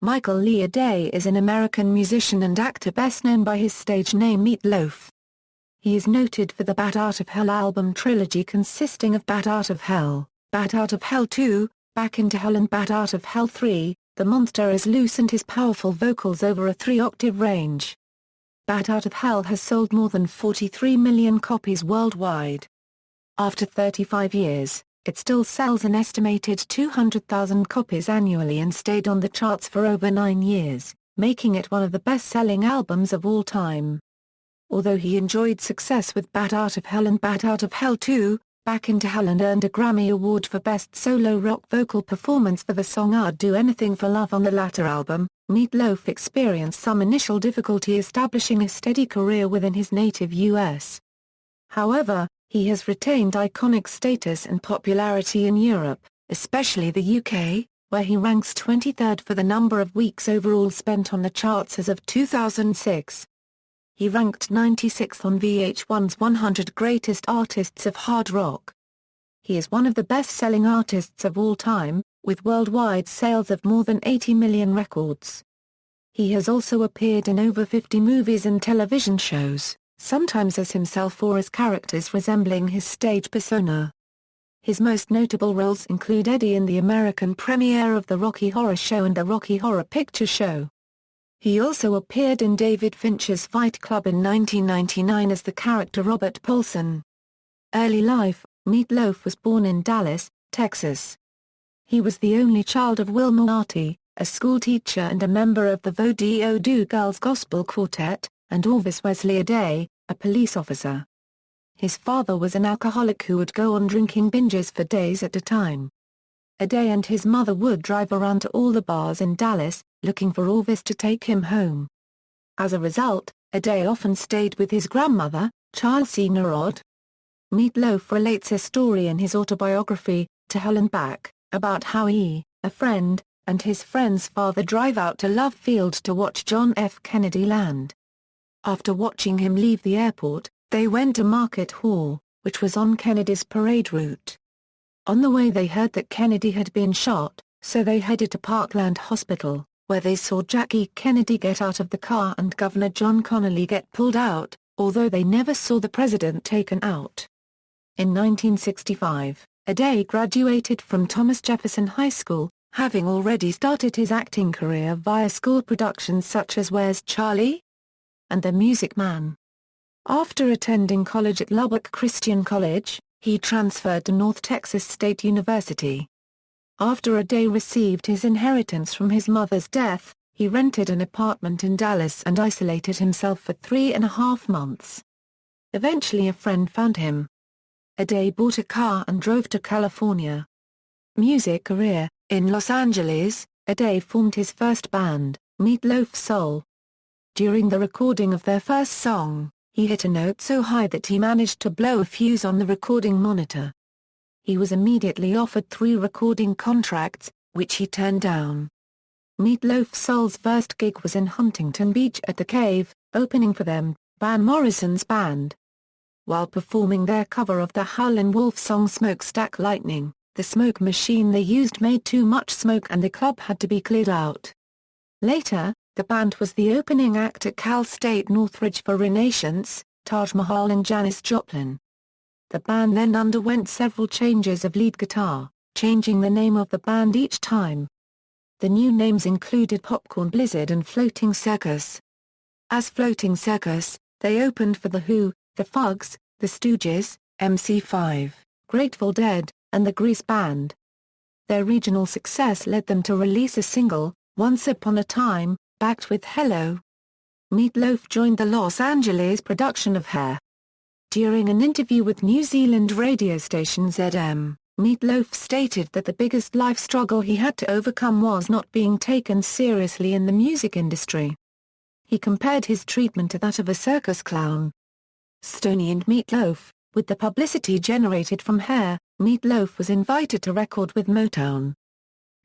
Michael Lee Aday is an American musician and actor best known by his stage name Meat Loaf. He is noted for the Bat Out of Hell album trilogy consisting of Bat Out of Hell, Bat Out of Hell 2, Back into Hell and Bat Out of Hell 3. The monster is loose and his powerful vocals over a three-octave range. Bat Out of Hell has sold more than 43 million copies worldwide. After 35 years, it still sells an estimated 200,000 copies annually and stayed on the charts for over 9 years, making it one of the best-selling albums of all time. Although he enjoyed success with Bat Out of Hell and Bat Out of Hell 2, Back into Hell and earned a Grammy Award for Best Solo Rock Vocal Performance for the song I'd Do Anything for Love on the latter album, Meat Loaf experienced some initial difficulty establishing a steady career within his native U.S. However, he has retained iconic status and popularity in Europe, especially the UK, where he ranks 23rd for the number of weeks overall spent on the charts as of 2006. He ranked 96th on VH1's 100 Greatest Artists of Hard Rock. He is one of the best-selling artists of all time, with worldwide sales of more than 80 million records. He has also appeared in over 50 movies and television shows, sometimes as himself or as characters resembling his stage persona. His most notable roles include Eddie in the American premiere of The Rocky Horror Show and The Rocky Horror Picture Show. He also appeared in David Fincher's Fight Club in 1999 as the character Robert Paulson. Early life: Meat Loaf was born in Dallas, Texas. He was the only child of Wilma Artie, a schoolteacher and a member of the Vo-Do Girls Gospel Quartet, and Orvis Wesley Aday, a police officer. His father was an alcoholic who would go on drinking binges for days at a time. Aday and his mother would drive around to all the bars in Dallas, looking for Orvis to take him home. As a result, Aday often stayed with his grandmother, Chelsea Narod. Meat Loaf relates a story in his autobiography, To Hell and Back, about how he, a friend, and his friend's father drive out to Love Field to watch John F. Kennedy land. After watching him leave the airport, they went to Market Hall, which was on Kennedy's parade route. On the way they heard that Kennedy had been shot, so they headed to Parkland Hospital, where they saw Jackie Kennedy get out of the car and Governor John Connally get pulled out, although they never saw the president taken out. In 1965, Aday graduated from Thomas Jefferson High School, having already started his acting career via school productions such as Where's Charlie? And The Music Man. After attending college at Lubbock Christian College, he transferred to North Texas State University. After Aday received his inheritance from his mother's death, he rented an apartment in Dallas and isolated himself for 3.5 months. Eventually a friend found him. Aday bought a car and drove to California. Music career: in Los Angeles, Aday formed his first band, Meat Loaf Soul. During the recording of their first song, he hit a note so high that he managed to blow a fuse on the recording monitor. He was immediately offered 3 recording contracts, which he turned down. Meat Loaf Soul's first gig was in Huntington Beach at The Cave, opening for them, Van Morrison's band. While performing their cover of the Howlin' Wolf song Smokestack Lightning, the smoke machine they used made too much smoke and the club had to be cleared out. Later, the band was the opening act at Cal State Northridge for Renaissance, Taj Mahal and Janis Joplin. The band then underwent several changes of lead guitar, changing the name of the band each time. The new names included Popcorn Blizzard and Floating Circus. As Floating Circus, they opened for The Who, The Fugs, The Stooges, MC5, Grateful Dead, and The Grease Band. Their regional success led them to release a single, Once Upon a Time, backed with Hello. Meat Loaf joined the Los Angeles production of Hair. During an interview with New Zealand radio station ZM, Meat Loaf stated that the biggest life struggle he had to overcome was not being taken seriously in the music industry. He compared his treatment to that of a circus clown. Stoney and Meat Loaf: with the publicity generated from Hair, Meat Loaf was invited to record with Motown.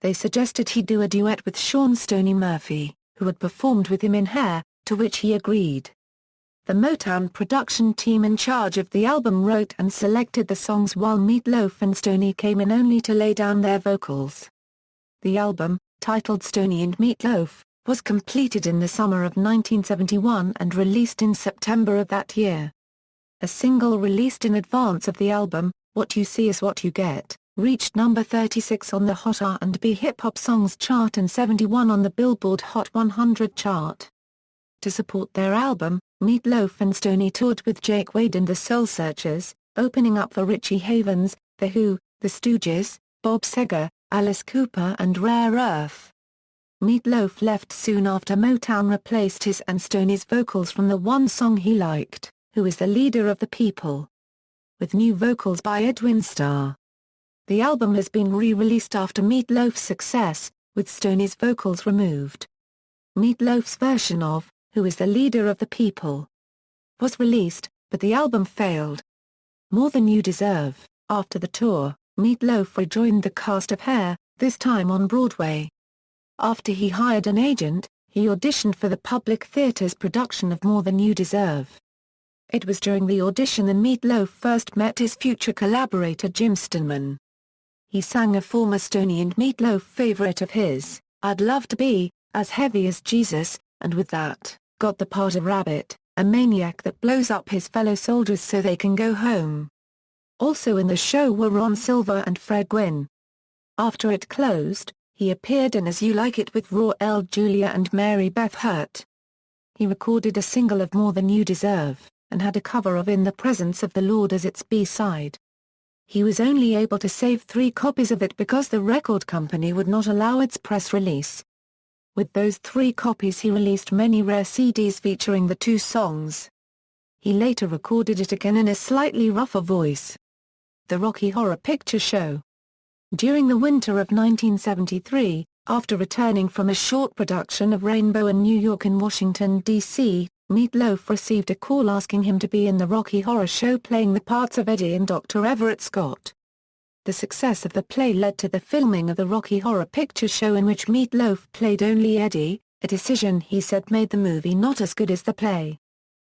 They suggested he do a duet with Sean Stoney Murphy, who had performed with him in Hair, to which he agreed. The Motown production team in charge of the album wrote and selected the songs while Meat Loaf and Stoney came in only to lay down their vocals. The album, titled Stoney and Meatloaf, was completed in the summer of 1971 and released in September of that year. A single released in advance of the album, What You See Is What You Get, reached number 36 on the Hot R&B Hip Hop Songs chart and 71 on the Billboard Hot 100 chart. To support their album, Meatloaf and Stoney toured with Jake Wade and the Soul Searchers, opening up for Richie Havens, The Who, The Stooges, Bob Seger, Alice Cooper and Rare Earth. Meatloaf left soon after Motown replaced his and Stoney's vocals from the one song he liked, Who Is the Leader of the People, with new vocals by Edwin Starr. The album has been re-released after Meatloaf's success, with Stoney's vocals removed. Meatloaf's version of Who Is the Leader of the People was released, but the album failed. More Than You Deserve. After the tour, Meatloaf rejoined the cast of Hair, this time on Broadway. After he hired an agent, he auditioned for the Public Theatre's production of More Than You Deserve. It was during the audition that Meatloaf first met his future collaborator Jim Steinman. He sang a former Stoney and Meatloaf favorite of his, I'd Love to Be, As Heavy as Jesus, and with that, got the part of Rabbit, a maniac that blows up his fellow soldiers so they can go home. Also in the show were Ron Silver and Fred Gwynne. After it closed, he appeared in As You Like It with Raw L. Julia and Mary Beth Hurt. He recorded a single of More Than You Deserve, and had a cover of In the Presence of the Lord as its B-side. He was only able to save 3 copies of it because the record company would not allow its press release. With those 3 copies he released many rare CDs featuring the 2 songs. He later recorded it again in a slightly rougher voice. The Rocky Horror Picture Show. During the winter of 1973, after returning from a short production of Rainbow in New York and Washington, D.C., Meatloaf received a call asking him to be in the Rocky Horror Show playing the parts of Eddie and Dr. Everett Scott. The success of the play led to the filming of the Rocky Horror Picture Show in which Meatloaf played only Eddie, a decision he said made the movie not as good as the play.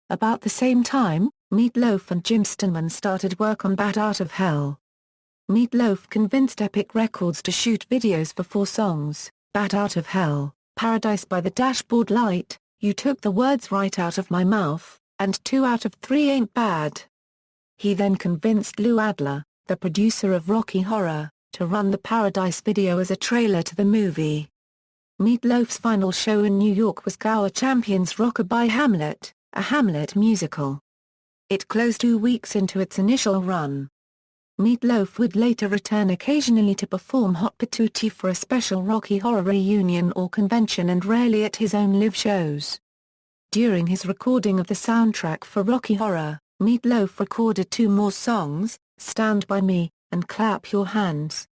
About the same time, Meatloaf and Jim Steinman started work on Bat Out of Hell. Meatloaf convinced Epic Records to shoot videos for 4 songs, Bat Out of Hell, Paradise by the Dashboard Light, You Took the Words Right Out of My Mouth, and 2 out of 3 Ain't Bad. He then convinced Lou Adler, the producer of Rocky Horror, to run the Paradise video as a trailer to the movie. Meatloaf's final show in New York was Gower Champion's Rockabye Hamlet, a Hamlet musical. It closed 2 weeks into its initial run. Meatloaf would later return occasionally to perform Hot Patootie for a special Rocky Horror reunion or convention and rarely at his own live shows. During his recording of the soundtrack for Rocky Horror, Meatloaf recorded 2 more songs, Stand By Me, and Clap Your Hands.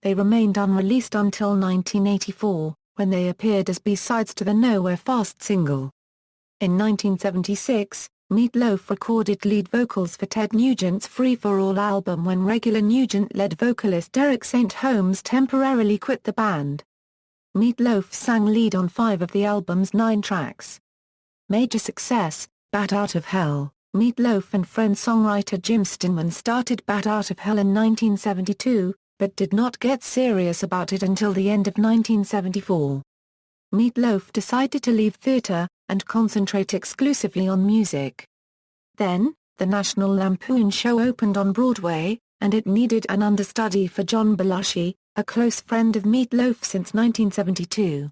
They remained unreleased until 1984, when they appeared as B-sides to the Nowhere Fast single. In 1976, Meatloaf recorded lead vocals for Ted Nugent's Free For All album when regular Nugent-led vocalist Derek St. Holmes temporarily quit the band. Meatloaf sang lead on 5 of the album's 9 tracks. Major success, Bat Out of Hell. Meatloaf and friend-songwriter Jim Steinman started Bat Out of Hell in 1972, but did not get serious about it until the end of 1974. Meatloaf decided to leave theater, and concentrate exclusively on music. Then, the National Lampoon show opened on Broadway, and it needed an understudy for John Belushi, a close friend of Meatloaf since 1972.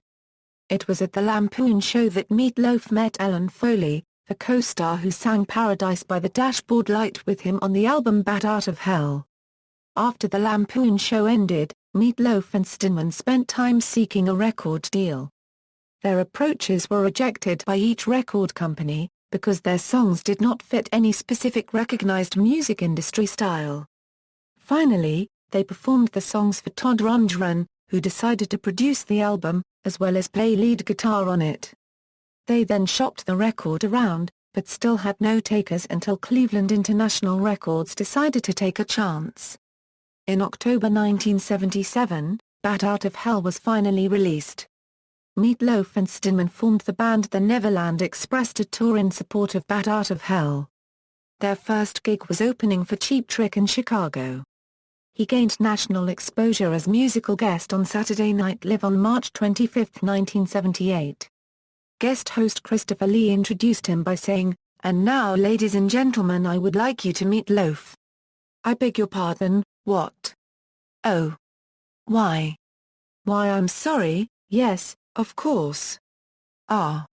It was at the Lampoon show that Meatloaf met Ellen Foley, the co-star who sang Paradise by the Dashboard Light with him on the album Bat Out of Hell. After the Lampoon show ended, Meatloaf and Steinman spent time seeking a record deal. Their approaches were rejected by each record company, because their songs did not fit any specific recognized music industry style. Finally, they performed the songs for Todd Rundgren, who decided to produce the album, as well as play lead guitar on it. They then shopped the record around, but still had no takers until Cleveland International Records decided to take a chance. In October 1977, Bat Out of Hell was finally released. Meatloaf and Steinman formed the band The Neverland Express to tour in support of Bat Out of Hell. Their first gig was opening for Cheap Trick in Chicago. He gained national exposure as musical guest on Saturday Night Live on March 25, 1978. Guest host Christopher Lee introduced him by saying, "And now ladies and gentlemen, I would like you to meet Loaf." "I beg your pardon, what?" "Oh. Why?" "Why, I'm sorry, yes, of course. Ah.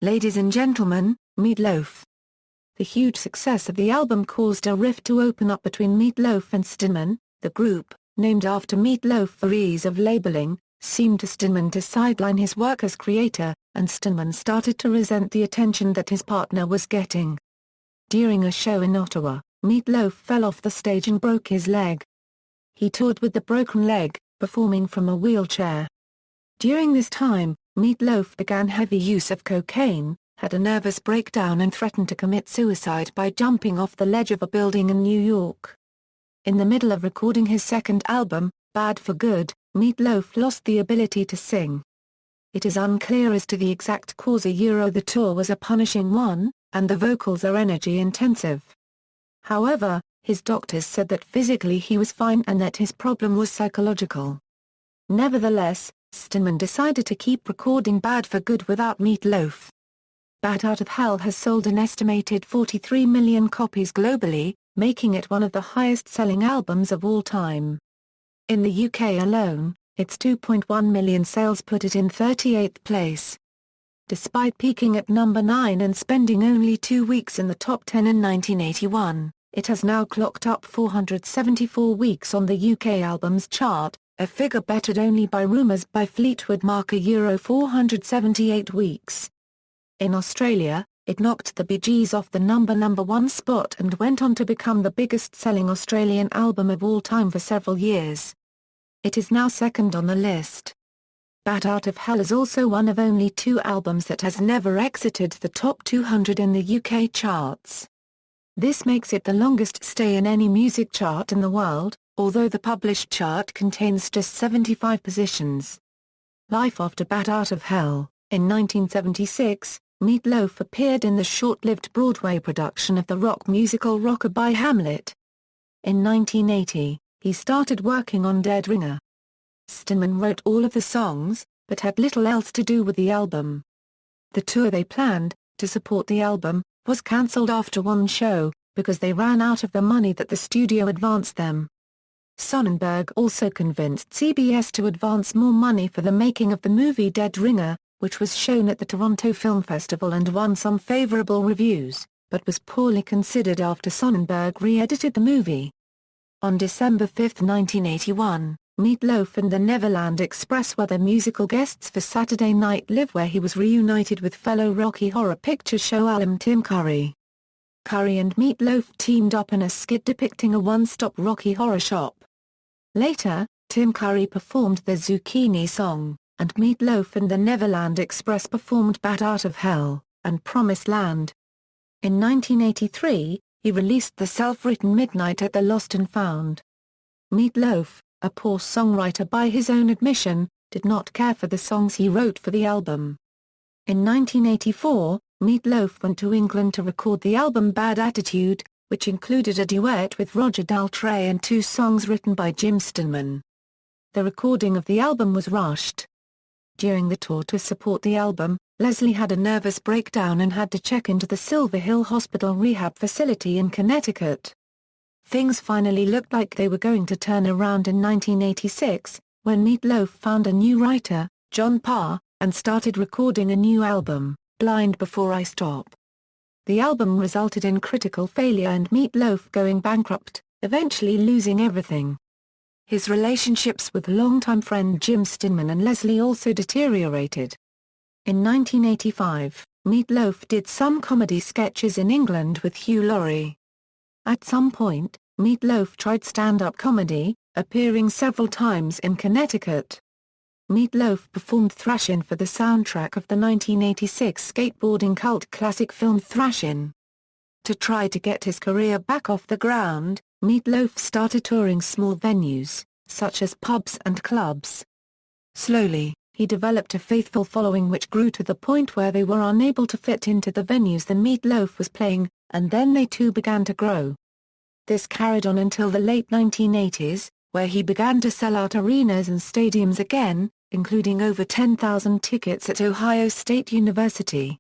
Ladies and gentlemen, Meatloaf." The huge success of the album caused a rift to open up between Meatloaf and Steinman. The group, named after Meatloaf for ease of labeling, seemed to Steinman to sideline his work as creator, and Steinman started to resent the attention that his partner was getting. During a show in Ottawa, Meatloaf fell off the stage and broke his leg. He toured with the broken leg, performing from a wheelchair. During this time, Meatloaf began heavy use of cocaine, had a nervous breakdown and threatened to commit suicide by jumping off the ledge of a building in New York. In the middle of recording his second album, Bad for Good, Meatloaf lost the ability to sing. It is unclear as to the exact cause. The tour was a punishing one, and the vocals are energy-intensive. However, his doctors said that physically he was fine and that his problem was psychological. Nevertheless, Steinman decided to keep recording Bad for Good without Meatloaf. Bat Out of Hell has sold an estimated 43 million copies globally, making it one of the highest-selling albums of all time. In the UK alone, its 2.1 million sales put it in 38th place. Despite peaking at number 9 and spending only 2 weeks in the top 10 in 1981, it has now clocked up 474 weeks on the UK Albums Chart, a figure bettered only by Rumours by Fleetwood Mac Euro 478 weeks. In Australia, it knocked the Bee Gees off the number 1 spot and went on to become the biggest-selling Australian album of all time for several years. It is now second on the list. Bat Out of Hell is also one of only 2 albums that has never exited the top 200 in the UK charts. This makes it the longest stay in any music chart in the world, although the published chart contains just 75 positions. Life after Bat Out of Hell. In 1976, Meatloaf appeared in the short-lived Broadway production of the rock musical Rockabye Hamlet. In 1980, he started working on Dead Ringer. Steinman wrote all of the songs, but had little else to do with the album. The tour they planned, to support the album, was cancelled after one show, because they ran out of the money that the studio advanced them. Sonnenberg also convinced CBS to advance more money for the making of the movie Dead Ringer, which was shown at the Toronto Film Festival and won some favorable reviews, but was poorly considered after Sonnenberg re-edited the movie. On December 5, 1981, Meatloaf and the Neverland Express were the musical guests for Saturday Night Live, where he was reunited with fellow Rocky Horror Picture Show alum Tim Curry. Curry and Meatloaf teamed up in a skit depicting a one-stop Rocky Horror shop. Later, Tim Curry performed the Zucchini song, and Meatloaf and the Neverland Express performed Bat Out of Hell and Promised Land. In 1983, he released the self-written Midnight at the Lost and Found. Meatloaf, a poor songwriter by his own admission, did not care for the songs he wrote for the album. In 1984, Meatloaf went to England to record the album Bad Attitude, which included a duet with Roger Daltrey and 2 songs written by Jim Steinman. The recording of the album was rushed. During the tour to support the album, Leslie had a nervous breakdown and had to check into the Silver Hill Hospital rehab facility in Connecticut. Things finally looked like they were going to turn around in 1986, when Meatloaf found a new writer, John Parr, and started recording a new album, Blind Before I Stop. The album resulted in critical failure and Meatloaf going bankrupt, eventually losing everything. His relationships with longtime friend Jim Steinman and Leslie also deteriorated. In 1985, Meatloaf did some comedy sketches in England with Hugh Laurie. At some point, Meatloaf tried stand-up comedy, appearing several times in Connecticut. Meatloaf performed Thrashin' for the soundtrack of the 1986 skateboarding cult classic film Thrashin'. To try to get his career back off the ground, Meatloaf started touring small venues, such as pubs and clubs. Slowly, he developed a faithful following which grew to the point where they were unable to fit into the venues the Meatloaf was playing, and then they too began to grow. This carried on until the late 1980s, where he began to sell out arenas and stadiums again, including over 10,000 tickets at Ohio State University.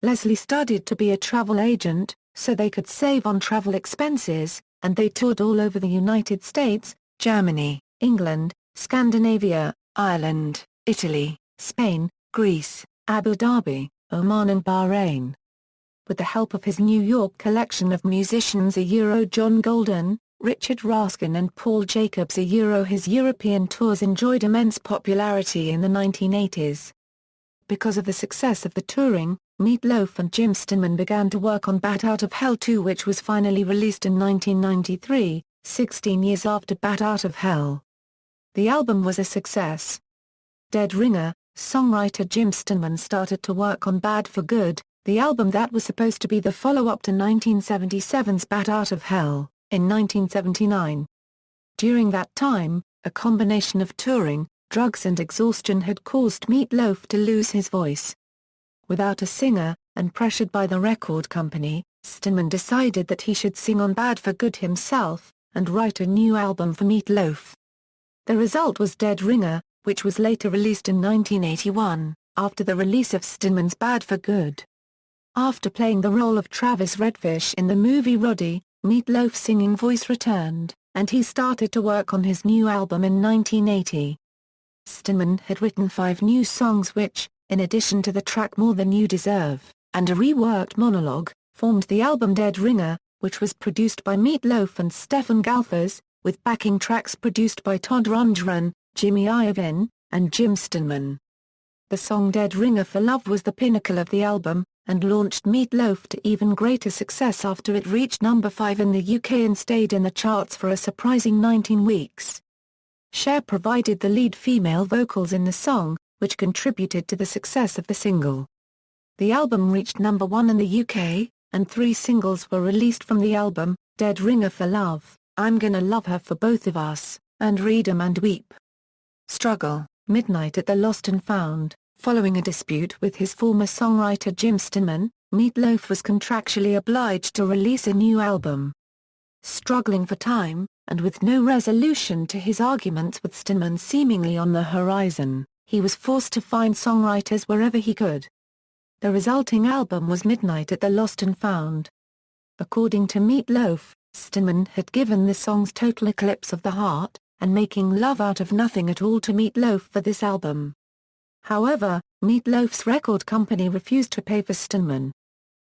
Leslie studied to be a travel agent, so they could save on travel expenses, and they toured all over the United States, Germany, England, Scandinavia, Ireland, Italy, Spain, Greece, Abu Dhabi, Oman and Bahrain. With the help of his New York collection of musicians John Golden, Richard Raskin and Paul Jacobs his European tours enjoyed immense popularity in the 1980s. Because of the success of the touring, Meat Loaf and Jim Steinman began to work on Bat Out of Hell 2, which was finally released in 1993, 16 years after Bat Out of Hell. The album was a success. Dead Ringer, songwriter Jim Steinman started to work on Bad for Good, the album that was supposed to be the follow-up to 1977's Bat Out of Hell, in 1979. During that time, a combination of touring, drugs and exhaustion had caused Meat Loaf to lose his voice. Without a singer, and pressured by the record company, Steinman decided that he should sing on Bad for Good himself, and write a new album for Meat Loaf. The result was Dead Ringer, which was later released in 1981, after the release of Steinman's Bad for Good. After playing the role of Travis Redfish in the movie Roddy, Meat Loaf's singing voice returned, and he started to work on his new album in 1980. Steinman had written 5 new songs which, in addition to the track More Than You Deserve, and a reworked monologue, formed the album Dead Ringer, which was produced by Meat Loaf and Stefan Galfers, with backing tracks produced by Todd Rundgren, Jimmy Iovine, and Jim Steinman. The song Dead Ringer for Love was the pinnacle of the album, and launched Meat Loaf to even greater success after it reached number 5 in the UK and stayed in the charts for a surprising 19 weeks. Cher provided the lead female vocals in the song, which contributed to the success of the single. The album reached number 1 in the UK, and 3 singles were released from the album: Dead Ringer for Love, I'm Gonna Love Her for Both of Us, and Read 'Em and Weep. Struggle, Midnight at the Lost and Found. Following a dispute with his former songwriter Jim Steinman, Meat Loaf was contractually obliged to release a new album. Struggling for time, and with no resolution to his arguments with Steinman seemingly on the horizon, he was forced to find songwriters wherever he could. The resulting album was Midnight at the Lost and Found. According to Meat Loaf, Steinman had given the songs total eclipse of the heart, and making love out of nothing at all to Meat Loaf for this album. However, Meat Loaf's record company refused to pay for Steinman.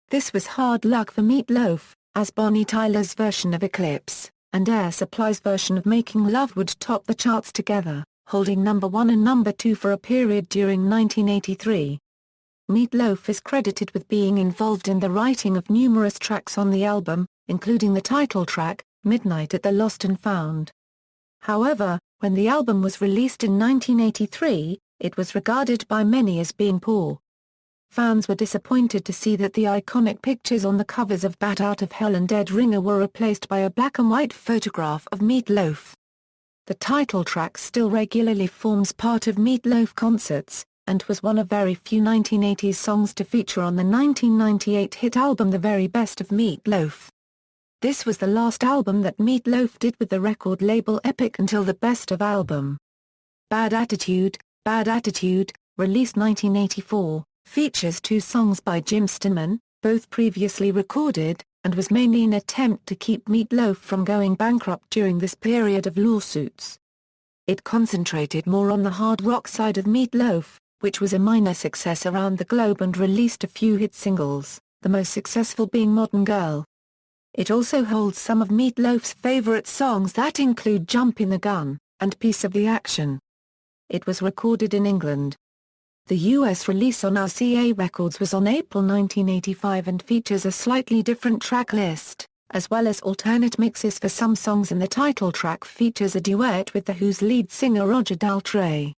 This was hard luck for Meat Loaf, as Bonnie Tyler's version of Eclipse, and Air Supply's version of Making Love would top the charts together, holding number 1 and number 2 for a period during 1983. Meat Loaf is credited with being involved in the writing of numerous tracks on the album, including the title track, Midnight at the Lost and Found. However, when the album was released in 1983, it was regarded by many as being poor. Fans were disappointed to see that the iconic pictures on the covers of Bat Out of Hell and Dead Ringer were replaced by a black and white photograph of Meat Loaf. The title track still regularly forms part of Meat Loaf concerts, and was one of very few 1980s songs to feature on the 1998 hit album The Very Best of Meat Loaf. This was the last album that Meat Loaf did with the record label Epic until the Best of album. Bad Attitude, released 1984, features 2 songs by Jim Steinman, both previously recorded, and was mainly an attempt to keep Meat Loaf from going bankrupt during this period of lawsuits. It concentrated more on the hard rock side of Meat Loaf, which was a minor success around the globe and released a few hit singles, the most successful being Modern Girl. It also holds some of Meat Loaf's favorite songs that include Jumpin' the Gun, and Piece of the Action. It was recorded in England. The US release on RCA Records was on April 1985 and features a slightly different track list, as well as alternate mixes for some songs, and the title track features a duet with The Who's lead singer Roger Daltrey.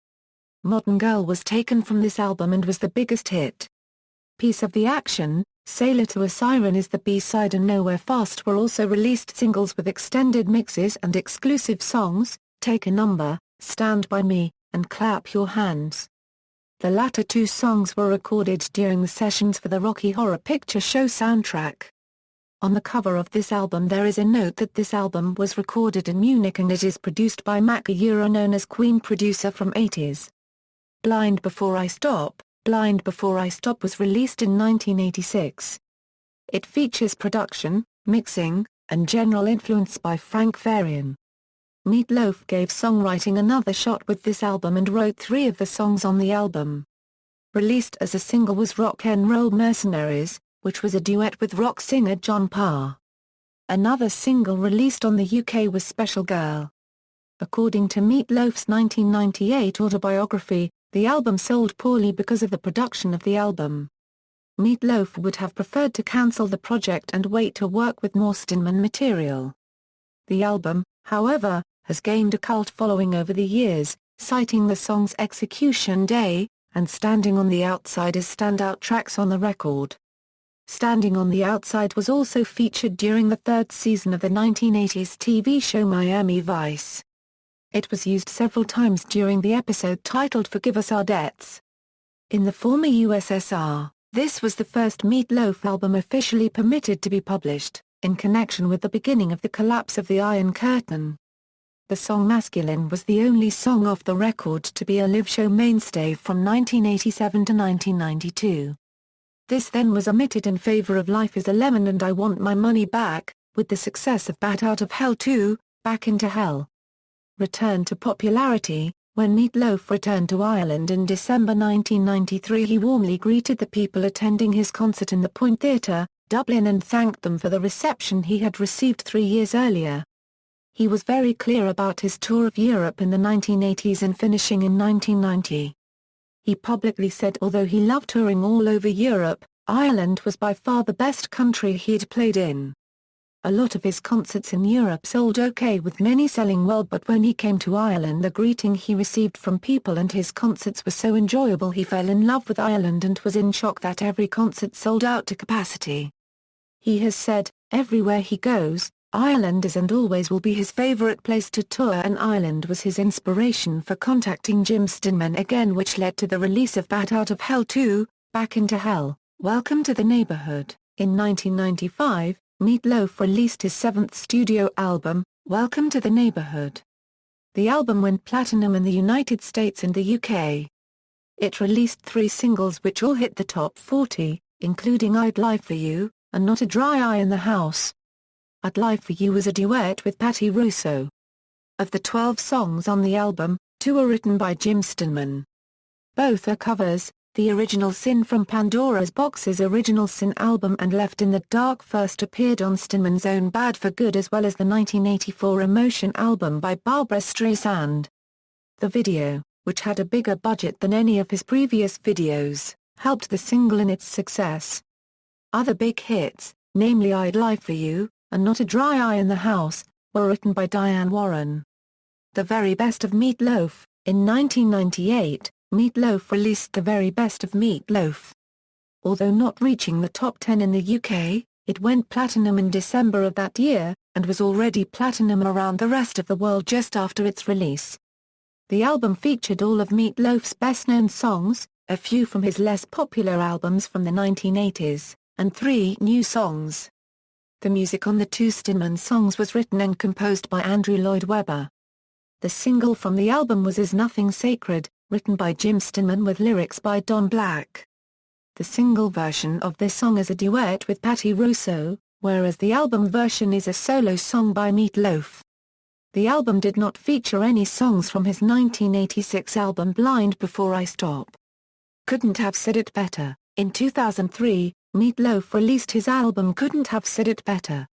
Modern Girl was taken from this album and was the biggest hit. Piece of the Action, Sailor to a Siren is the B-side, and Nowhere Fast were also released singles with extended mixes and exclusive songs, Take a Number, Stand By Me, and Clap Your Hands. The latter 2 songs were recorded during the sessions for the Rocky Horror Picture Show soundtrack. On the cover of this album there is a note that this album was recorded in Munich and it is produced by Mac, known as Queen producer from 80s. Blind Before I Stop was released in 1986. It features production, mixing, and general influence by Frank Farian. Meatloaf gave songwriting another shot with this album and wrote 3 of the songs on the album. Released as a single was Rock 'n' Roll Mercenaries, which was a duet with rock singer John Parr. Another single released on the UK was Special Girl. According to Meatloaf's 1998 autobiography, the album sold poorly because of the production of the album. Meatloaf would have preferred to cancel the project and wait to work with more Steinman material. The album, however, has gained a cult following over the years, citing the songs Execution Day and Standing on the Outside as standout tracks on the record. Standing on the Outside was also featured during the 3rd season of the 1980s TV show Miami Vice. It was used several times during the episode titled Forgive Us Our Debts. In the former USSR, this was the first Meatloaf album officially permitted to be published, in connection with the beginning of the collapse of the Iron Curtain. The song Masculine was the only song off the record to be a live show mainstay from 1987 to 1992. This then was omitted in favor of Life is a Lemon and I Want My Money Back, with the success of Bat Out of Hell 2, Back into Hell. Returned to popularity. When Meatloaf returned to Ireland in December 1993 he warmly greeted the people attending his concert in the Point Theatre, Dublin and thanked them for the reception he had received 3 years earlier. He was very clear about his tour of Europe in the 1980s and finishing in 1990. He publicly said although he loved touring all over Europe, Ireland was by far the best country he'd played in. A lot of his concerts in Europe sold okay with many selling well, but when he came to Ireland the greeting he received from people and his concerts were so enjoyable he fell in love with Ireland and was in shock that every concert sold out to capacity. He has said, everywhere he goes, Ireland is and always will be his favourite place to tour, and Ireland was his inspiration for contacting Jim Steinman again, which led to the release of Bat Out of Hell 2, Back into Hell, Welcome to the Neighborhood. In 1995, Meatloaf released his 7th studio album, Welcome to the Neighborhood. The album went platinum in the United States and the UK. It released 3 singles which all hit the top 40, including I'd Lie for You, and Not a Dry Eye in the House. I'd Lie for You was a duet with Patti Russo. Of the 12 songs on the album, 2 are written by Jim Steinman. Both are covers. The original Sin from Pandora's Box's Original Sin album and Left in the Dark first appeared on Steinman's own Bad for Good as well as the 1984 Emotion album by Barbra Streisand. The video, which had a bigger budget than any of his previous videos, helped the single in its success. Other big hits, namely I'd Lie for You, and Not a Dry Eye in the House, were written by Diane Warren. The Very Best of Meatloaf. In 1998, Meatloaf released The Very Best of Meatloaf. Although not reaching the top 10 in the UK, it went platinum in December of that year, and was already platinum around the rest of the world just after its release. The album featured all of Meatloaf's best-known songs, a few from his less popular albums from the 1980s, and 3 new songs. The music on the 2 Steinman songs was written and composed by Andrew Lloyd Webber. The single from the album was Is Nothing Sacred, written by Jim Steinman with lyrics by Don Black. The single version of this song is a duet with Patti Russo, whereas the album version is a solo song by Meatloaf. The album did not feature any songs from his 1986 album Blind Before I Stop. Couldn't Have Said It Better. In 2003, Meatloaf released his album Couldn't Have Said It Better.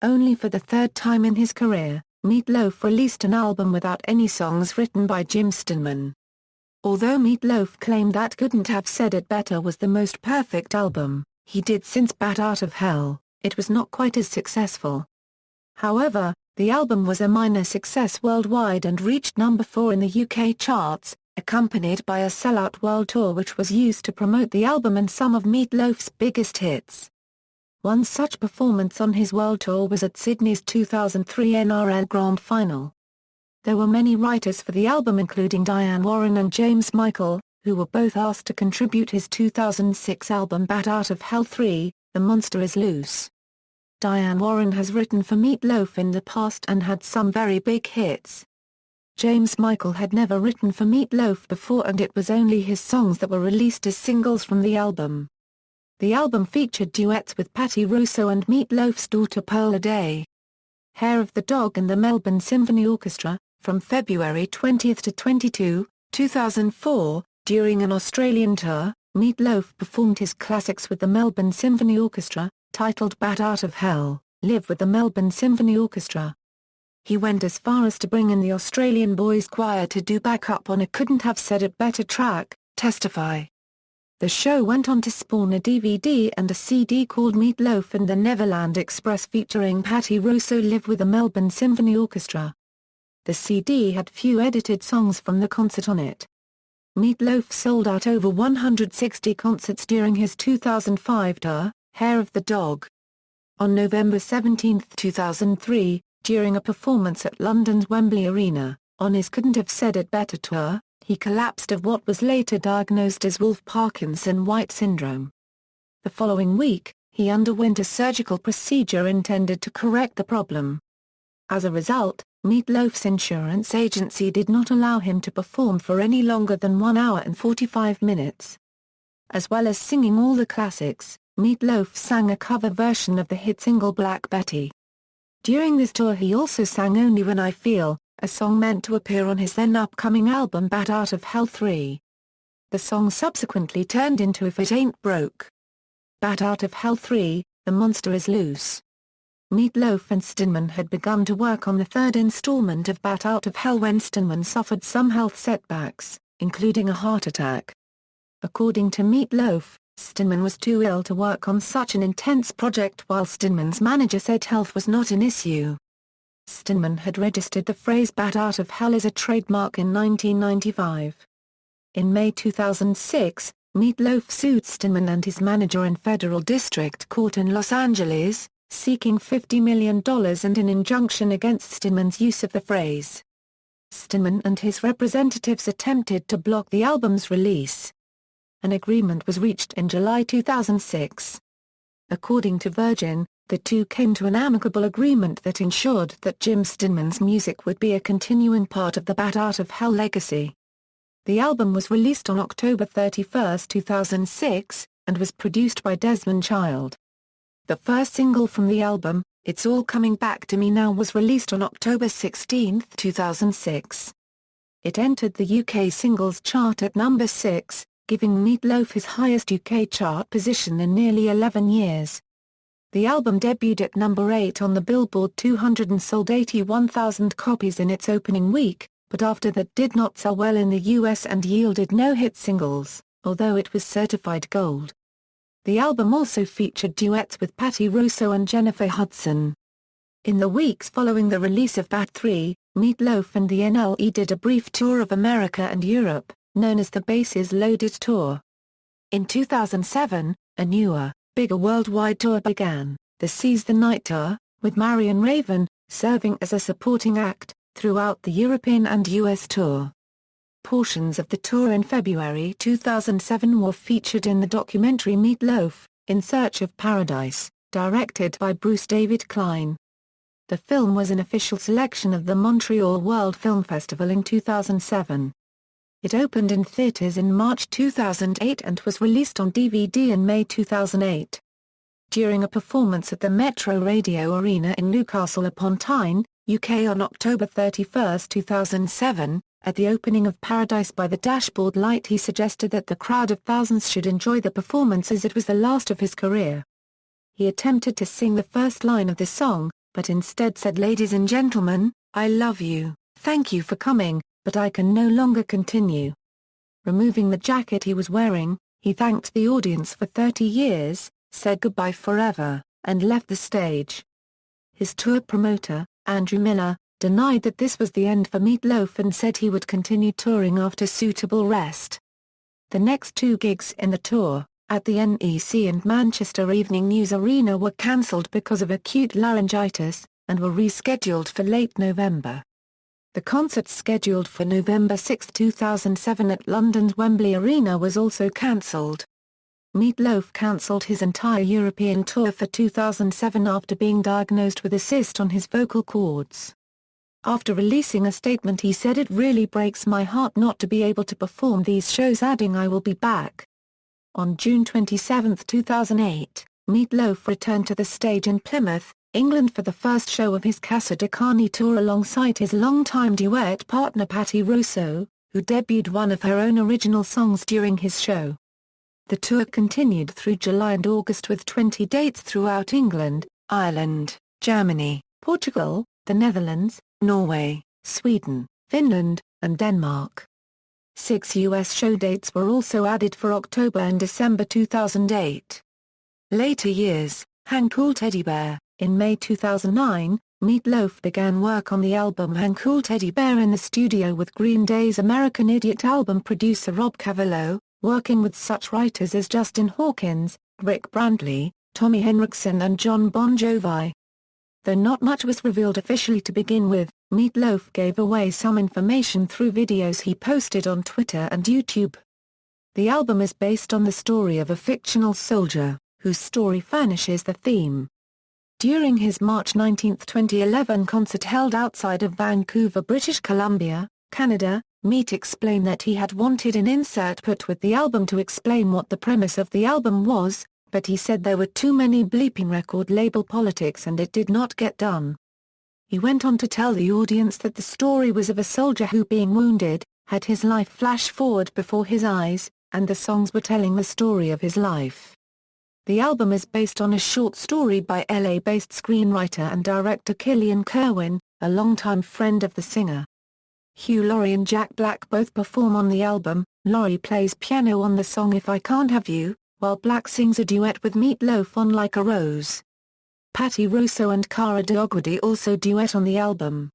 Only for the 3rd time in his career, Meatloaf released an album without any songs written by Jim Steinman. Although Meatloaf claimed that Couldn't Have Said It Better was the most perfect album he did since Bat Out of Hell, it was not quite as successful. However, the album was a minor success worldwide and reached number 4 in the UK charts, accompanied by a sellout world tour which was used to promote the album and some of Meatloaf's biggest hits. One such performance on his world tour was at Sydney's 2003 NRL Grand Final. There were many writers for the album including Diane Warren and James Michael, who were both asked to contribute his 2006 album Bat Out of Hell 3, The Monster Is Loose. Diane Warren has written for Meat Loaf in the past and had some very big hits. James Michael had never written for Meat Loaf before, and it was only his songs that were released as singles from the album. The album featured duets with Patty Rosso and Meat Loaf's daughter Pearl Aday. Hair of the Dog and the Melbourne Symphony Orchestra. From February 20 to 22, 2004, during an Australian tour, Meat Loaf performed his classics with the Melbourne Symphony Orchestra, titled Bat Out of Hell, Live with the Melbourne Symphony Orchestra. He went as far as to bring in the Australian Boys Choir to do backup on a Couldn't Have Said It Better track, Testify. The show went on to spawn a DVD and a CD called Meat Loaf and the Neverland Express featuring Patty Rosso Live with the Melbourne Symphony Orchestra. The CD had few edited songs from the concert on it. Meat Loaf sold out over 160 concerts during his 2005 tour, Hair of the Dog. On November 17, 2003, during a performance at London's Wembley Arena, on his Couldn't Have Said It Better tour, he collapsed of what was later diagnosed as Wolff-Parkinson-White syndrome. The following week, he underwent a surgical procedure intended to correct the problem. As a result, Meat Loaf's insurance agency did not allow him to perform for any longer than 1 hour and 45 minutes. As well as singing all the classics, Meat Loaf sang a cover version of the hit single Black Betty. During this tour he also sang Only When I Feel, a song meant to appear on his then upcoming album Bat Out of Hell 3. The song subsequently turned into If It Ain't Broke. Bat Out of Hell 3, The Monster Is Loose. Meat Loaf and Steinman had begun to work on the third installment of Bat Out of Hell when Steinman suffered some health setbacks, including a heart attack. According to Meat Loaf, Steinman was too ill to work on such an intense project, while Steinman's manager said health was not an issue. Steinman had registered the phrase Bat Out of Hell as a trademark in 1995. In May 2006, Meat Loaf sued Steinman and his manager in federal district court in Los Angeles, seeking $50 million and an injunction against Steinman's use of the phrase. Steinman and his representatives attempted to block the album's release. An agreement was reached in July 2006. According to Virgin, the two came to an amicable agreement that ensured that Jim Steinman's music would be a continuing part of the Bat Out of Hell legacy. The album was released on October 31, 2006, and was produced by Desmond Child. The first single from the album, It's All Coming Back to Me Now, was released on October 16, 2006. It entered the UK singles chart at number 6, giving Meat Loaf his highest UK chart position in nearly 11 years. The album debuted at number 8 on the Billboard 200 and sold 81,000 copies in its opening week, but after that did not sell well in the US and yielded no hit singles, although it was certified gold. The album also featured duets with Patty Rosso and Jennifer Hudson. In the weeks following the release of Bat 3, Meat Loaf and the NLE did a brief tour of America and Europe, known as the Bases Loaded Tour. In 2007, a newer, bigger worldwide tour began, the Seize the Night Tour, with Marion Raven, serving as a supporting act, throughout the European and US tour. Portions of the tour in February 2007 were featured in the documentary Meat Loaf, In Search of Paradise, directed by Bruce David Klein. The film was an official selection of the Montreal World Film Festival in 2007. It opened in theaters in March 2008 and was released on DVD in May 2008. During a performance at the Metro Radio Arena in Newcastle upon Tyne, UK on October 31, 2007, at the opening of Paradise by the Dashboard Light, he suggested that the crowd of thousands should enjoy the performance as it was the last of his career. He attempted to sing the first line of the song, but instead said, "Ladies and gentlemen, I love you, thank you for coming, but I can no longer continue." Removing the jacket he was wearing, he thanked the audience for 30 years, said goodbye forever, and left the stage. His tour promoter, Andrew Miller, denied that this was the end for Meat Loaf and said he would continue touring after suitable rest. The next two gigs in the tour, at the NEC and Manchester Evening News Arena, were cancelled because of acute laryngitis, and were rescheduled for late November. The concert scheduled for November 6, 2007 at London's Wembley Arena was also cancelled. Meatloaf cancelled his entire European tour for 2007 after being diagnosed with a cyst on his vocal cords. After releasing a statement he said, "It really breaks my heart not to be able to perform these shows," adding, "I will be back." On June 27, 2008, Meatloaf returned to the stage in Plymouth, England for the first show of his Casa de Carne tour alongside his longtime duet partner Patti Rosso, who debuted one of her own original songs during his show. The tour continued through July and August with 20 dates throughout England, Ireland, Germany, Portugal, the Netherlands, Norway, Sweden, Finland, and Denmark. 6 U.S. show dates were also added for October and December 2008. Later years, Hang Cool Teddy Bear. In May 2009, Meatloaf began work on the album Hang Cool Teddy Bear in the studio with Green Day's American Idiot album producer Rob Cavallo, working with such writers as Justin Hawkins, Rick Brantley, Tommy Henriksen and John Bon Jovi. Though not much was revealed officially to begin with, Meatloaf gave away some information through videos he posted on Twitter and YouTube. The album is based on the story of a fictional soldier, whose story furnishes the theme. During his March 19, 2011 concert held outside of Vancouver, British Columbia, Canada, Meat explained that he had wanted an insert put with the album to explain what the premise of the album was, but he said there were too many bleeping record label politics and it did not get done. He went on to tell the audience that the story was of a soldier who, being wounded, had his life flash forward before his eyes, and the songs were telling the story of his life. The album is based on a short story by LA-based screenwriter and director Killian Kerwin, a longtime friend of the singer. Hugh Laurie and Jack Black both perform on the album. Laurie plays piano on the song If I Can't Have You, while Black sings a duet with Meatloaf on Like a Rose. Patti Rosso and Cara Dioguardi also duet on the album.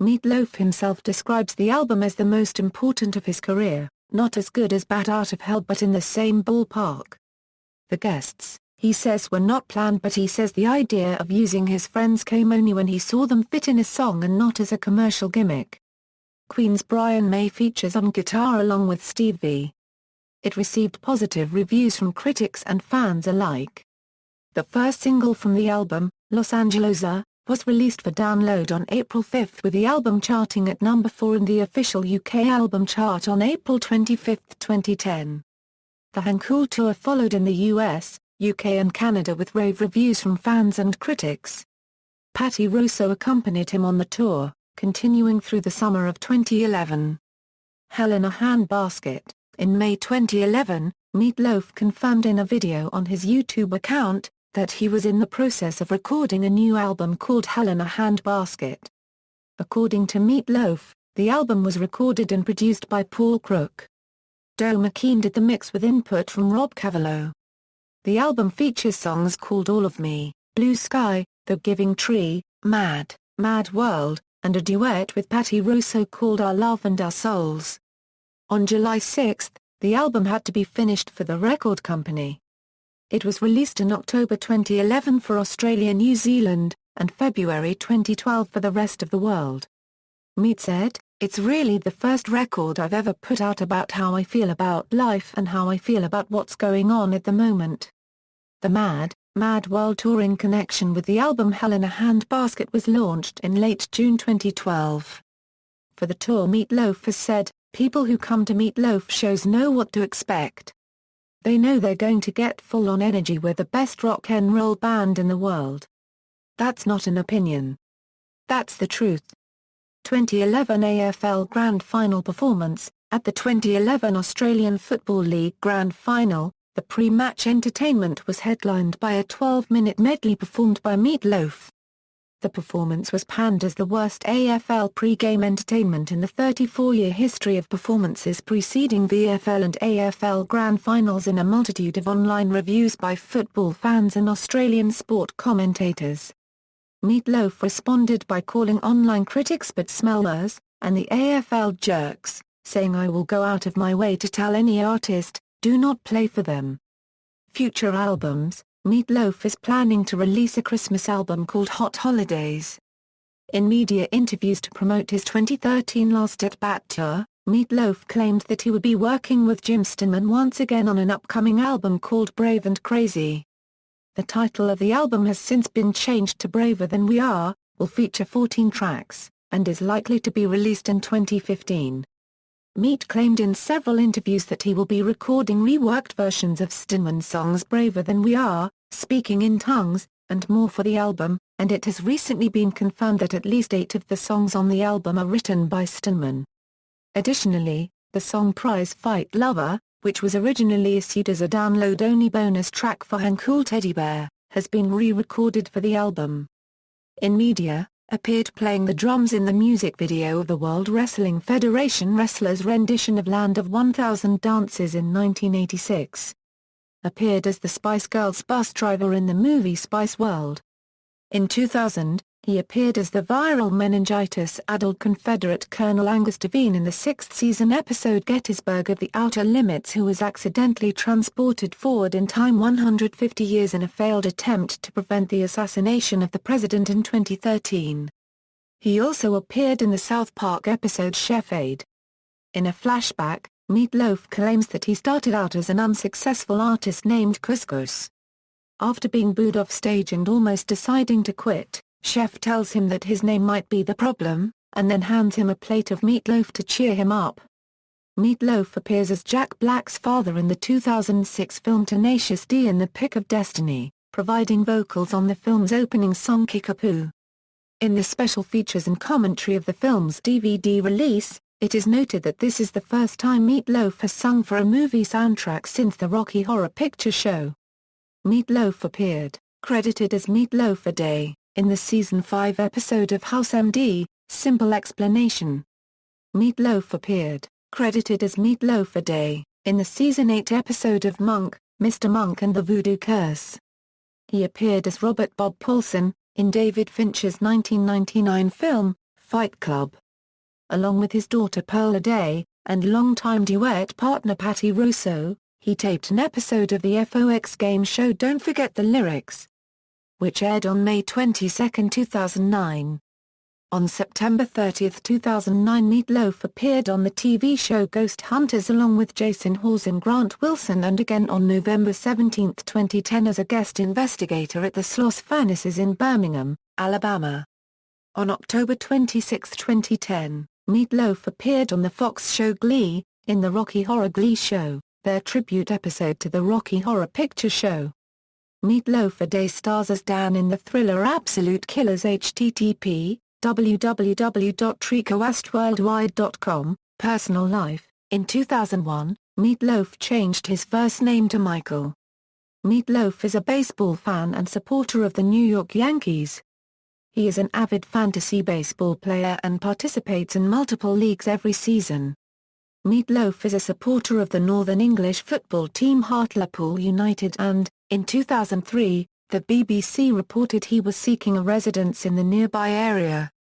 Meatloaf himself describes the album as the most important of his career, not as good as Bat Out of Hell but in the same ballpark. The guests, he says, were not planned, but he says the idea of using his friends came only when he saw them fit in a song and not as a commercial gimmick. Queen's Brian May features on guitar along with Steve V. It received positive reviews from critics and fans alike. The first single from the album, Los Angelosa, was released for download on April 5 with the album charting at number 4 in the official UK album chart on April 25, 2010. The Hang Cool tour followed in the US, UK and Canada with rave reviews from fans and critics. Patti Rosso accompanied him on the tour, continuing through the summer of 2011. Hell in a Handbasket. In May 2011, Meatloaf confirmed in a video on his YouTube account that he was in the process of recording a new album called Hell in a Handbasket. According to Meatloaf, the album was recorded and produced by Paul Crook. Joe McKean did the mix with input from Rob Cavallo. The album features songs called All of Me, Blue Sky, The Giving Tree, Mad, Mad World, and a duet with Patti Rosso called Our Love and Our Souls. On July 6, the album had to be finished for the record company. It was released in October 2011 for Australia, New Zealand, and February 2012 for the rest of the world. Meat said, "It's really the first record I've ever put out about how I feel about life and how I feel about what's going on at the moment." The Mad, Mad World tour in connection with the album Hell in a Handbasket was launched in late June 2012. For the tour, Meatloaf has said, "People who come to Meatloaf shows know what to expect. They know they're going to get full-on energy. We're the best rock and roll band in the world. That's not an opinion. That's the truth." 2011 AFL Grand Final performance. At the 2011 Australian Football League Grand Final, the pre-match entertainment was headlined by a 12-minute medley performed by Meatloaf. The performance was panned as the worst AFL pre-game entertainment in the 34-year history of performances preceding VFL and AFL Grand Finals in a multitude of online reviews by football fans and Australian sport commentators. Meatloaf responded by calling online critics but smellers, and the AFL jerks, saying, "I will go out of my way to tell any artist, do not play for them." Future albums. Meatloaf is planning to release a Christmas album called Hot Holidays. In media interviews to promote his 2013 Last at Bat tour, Meatloaf claimed that he would be working with Jim Steinman once again on an upcoming album called Brave and Crazy. The title of the album has since been changed to Braver Than We Are, will feature 14 tracks, and is likely to be released in 2015. Meat claimed in several interviews that he will be recording reworked versions of Steinman's songs Braver Than We Are, Speaking in Tongues, and more for the album, and it has recently been confirmed that at least 8 of the songs on the album are written by Steinman. Additionally, the song Prize Fight Lover, which was originally issued as a download-only bonus track for Hang Cool Teddy Bear, has been re-recorded for the album. In media, appeared playing the drums in the music video of the World Wrestling Federation wrestlers' rendition of Land of 1000 Dances in 1986. Appeared as the Spice Girls bus driver in the movie Spice World. In 2000, he appeared as the viral meningitis-addled Confederate Colonel Angus Devine in the 6th season episode Gettysburg of the Outer Limits, who was accidentally transported forward in time 150 years in a failed attempt to prevent the assassination of the president in 2013. He also appeared in the South Park episode Chef Aid. In a flashback, Meatloaf claims that he started out as an unsuccessful artist named Couscous. After being booed off stage and almost deciding to quit, Chef tells him that his name might be the problem, and then hands him a plate of meatloaf to cheer him up. Meatloaf appears as Jack Black's father in the 2006 film Tenacious D in The Pick of Destiny, providing vocals on the film's opening song Kickapoo. In the special features and commentary of the film's DVD release, it is noted that this is the first time Meatloaf has sung for a movie soundtrack since the Rocky Horror Picture Show. Meatloaf appeared, credited as Meatloaf Aday, in the Season 5 episode of House MD, Simple Explanation. Meatloaf appeared, credited as Meatloaf Aday, in the Season 8 episode of Monk, Mr. Monk and the Voodoo Curse. He appeared as Robert Bob Paulson, in David Fincher's 1999 film, Fight Club. Along with his daughter Pearl Aday, and longtime duet partner Patty Russo, he taped an episode of the FOX game show Don't Forget the Lyrics, which aired on May 22, 2009. On September 30, 2009, Meatloaf appeared on the TV show Ghost Hunters along with Jason Hawes and Grant Wilson, and again on November 17, 2010 as a guest investigator at the Sloss Furnaces in Birmingham, Alabama. On October 26, 2010, Meatloaf appeared on the Fox show Glee, in the Rocky Horror Glee Show, their tribute episode to the Rocky Horror Picture Show. Meatloaf Aday stars as Dan in the thriller Absolute Killers. http www.tricowestworldwide.com, Personal life. In 2001, Meatloaf changed his first name to Michael. Meatloaf is a baseball fan and supporter of the New York Yankees. He is an avid fantasy baseball player and participates in multiple leagues every season. Meatloaf is a supporter of the Northern English football team Hartlepool United and, in 2003, the BBC reported he was seeking a residence in the nearby area.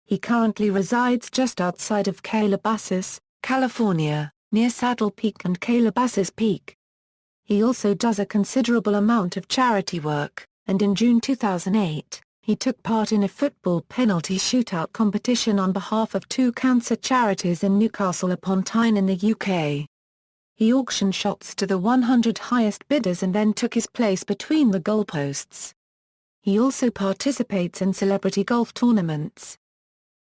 He currently resides just outside of Calabasas, California, near Saddle Peak and Calabasas Peak. He also does a considerable amount of charity work, and in June 2008, he took part in a football penalty shootout competition on behalf of 2 cancer charities in Newcastle upon Tyne in the UK. He auctioned shots to the 100 highest bidders and then took his place between the goalposts. He also participates in celebrity golf tournaments.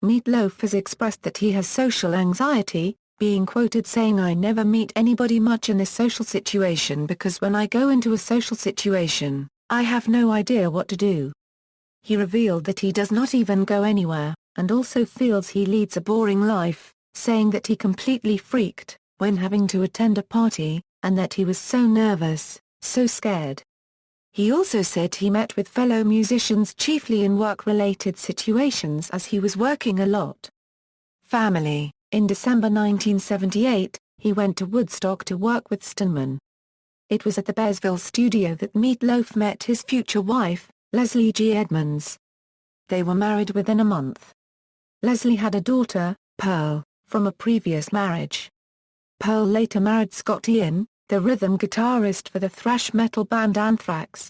Meatloaf has expressed that he has social anxiety, being quoted saying, "I never meet anybody much in this social situation because when I go into a social situation, I have no idea what to do." He revealed that he does not even go anywhere, and also feels he leads a boring life, saying that he completely freaked when having to attend a party, and that he was so nervous, so scared. He also said he met with fellow musicians chiefly in work-related situations as he was working a lot. Family. In December 1978, he went to Woodstock to work with Steinman. It was at the Bearsville studio that Meatloaf met his future wife, Leslie G. Edmonds. They were married within a month. Leslie had a daughter, Pearl, from a previous marriage. Pearl later married Scott Ian, the rhythm guitarist for the thrash metal band Anthrax.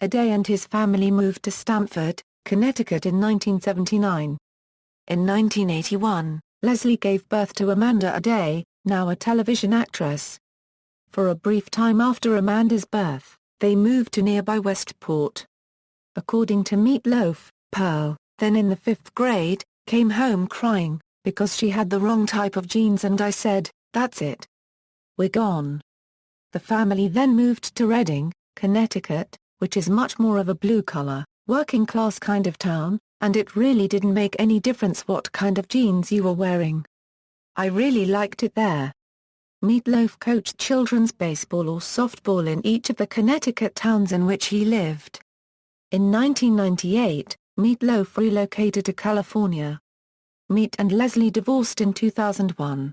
Aday and his family moved to Stamford, Connecticut in 1979. In 1981, Leslie gave birth to Amanda Aday, now a television actress. For a brief time after Amanda's birth, they moved to nearby Westport. According to Meat Loaf, Pearl, then in the 5th grade, came home crying, because she had the wrong type of jeans, and I said, "That's it. We're gone." The family then moved to Reading, Connecticut, which is much more of a blue-collar, working-class kind of town, and it really didn't make any difference what kind of jeans you were wearing. I really liked it there. Meat Loaf coached children's baseball or softball in each of the Connecticut towns in which he lived. In 1998, Meat Loaf relocated to California. Meat and Leslie divorced in 2001.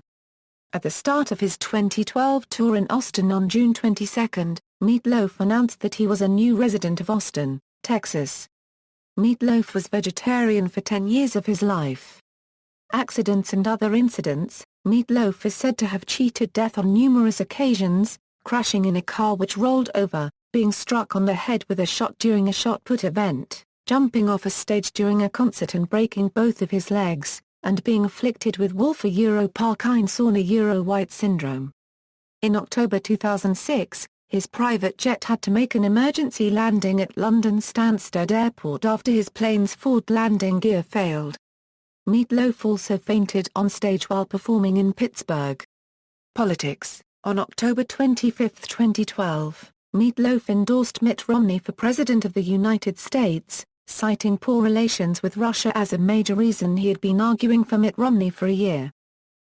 At the start of his 2012 tour in Austin on June 22, Meat Loaf announced that he was a new resident of Austin, Texas. Meat Loaf was vegetarian for 10 years of his life. Accidents and other incidents. Meat Loaf is said to have cheated death on numerous occasions, crashing in a car which rolled over, being struck on the head with a shot during a shot put event, jumping off a stage during a concert and breaking both of his legs, and being afflicted with Wolff-Parkinson-White syndrome. In October 2006, his private jet had to make an emergency landing at London Stansted Airport after his plane's forward landing gear failed. Meat Loaf also fainted on stage while performing in Pittsburgh. Politics. On October 25, 2012, Meat Loaf endorsed Mitt Romney for President of the United States, citing poor relations with Russia as a major reason he had been arguing for Mitt Romney for a year.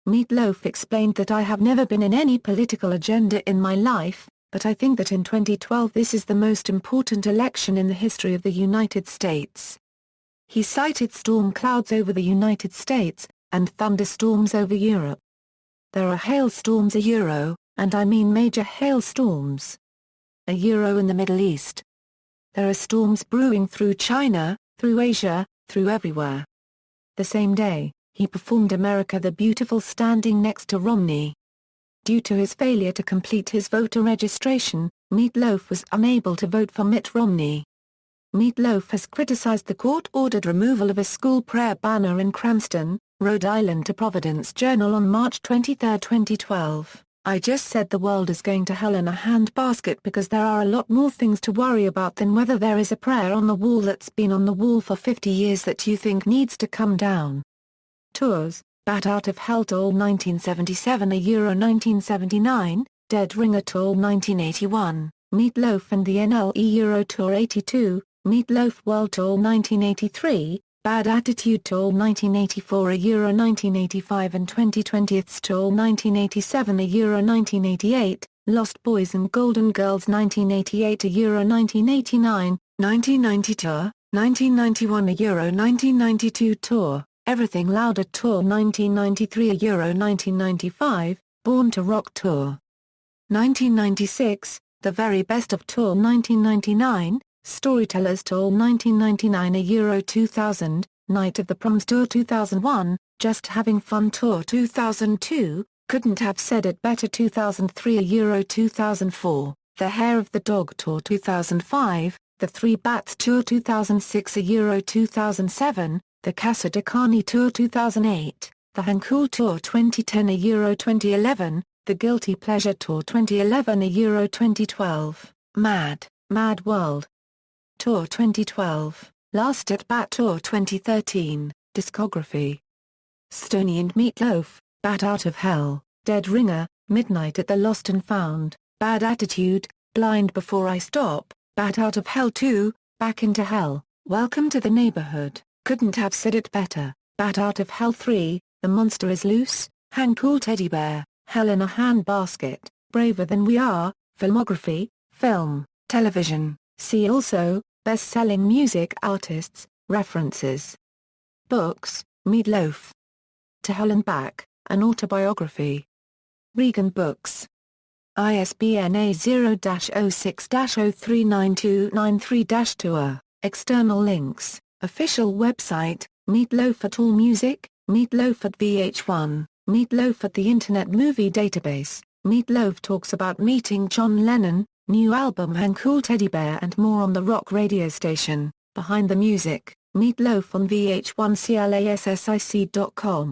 Meat Loaf explained that "I have never been in any political agenda in my life, but I think that in 2012 this is the most important election in the history of the United States." He cited storm clouds over the United States, and thunderstorms over Europe. "There are hailstorms and I mean major hailstorms. In the Middle East. There are storms brewing through China, through Asia, through everywhere." The same day, he performed "America the Beautiful" standing next to Romney. Due to his failure to complete his voter registration, Meat Loaf was unable to vote for Mitt Romney. Meat Loaf has criticized the court-ordered removal of a school prayer banner in Cranston, Rhode Island to Providence Journal on March 23, 2012. "I just said the world is going to hell in a handbasket because there are a lot more things to worry about than whether there is a prayer on the wall that's been on the wall for 50 years that you think needs to come down." Tours. Bat Out of Hell Tour 1977 1979, Dead Ringer Tour 1981, Meat Loaf and the NLE Euro Tour 82, Meat Loaf World Tour 1983, Bad Attitude Tour 1984 Euro 1985 and 2020's Tour 1987 Euro 1988, Lost Boys and Golden Girls 1988 Euro 1989, 1990 Tour, 1991 Euro 1992 Tour, Everything Louder Tour 1993 Euro 1995, Born to Rock Tour 1996, The Very Best of Tour 1999, Storytellers Tour 1999 Euro 2000, Night of the Proms Tour 2001, Just Having Fun Tour 2002, Couldn't Have Said It Better 2003 Euro 2004, The Hair of the Dog Tour 2005, The Three Bats Tour 2006 Euro 2007, The Casa de Carne Tour 2008, The Hancool Tour 2010 Euro 2011, The Guilty Pleasure Tour 2011 Euro 2012, Mad World Tour 2012, Last at Bat Tour 2013, Discography. Stoney and Meat Loaf, Bat Out of Hell, Dead Ringer, Midnight at the Lost and Found, Bad Attitude, Blind Before I Stop, Bat Out of Hell 2, Back into Hell, Welcome to the Neighborhood, Couldn't Have Said It Better, Bat Out of Hell 3, The Monster is Loose, Hancool Teddy Bear, Hell in a Handbasket, Braver Than We Are, Filmography, Film, Television. See also, best-selling music artists, references. Books, Meat Loaf. To Hell and Back, an autobiography. Regan Books. ISBN A0-06-039293-2. External links, official website, Meat Loaf at AllMusic, Meat Loaf at VH1, Meat Loaf at the Internet Movie Database, Meat Loaf talks about meeting John Lennon, new album Hancool Teddy Bear and more on the rock radio station, Behind the Music, Meat Loaf on VH1 CLASSIC.com.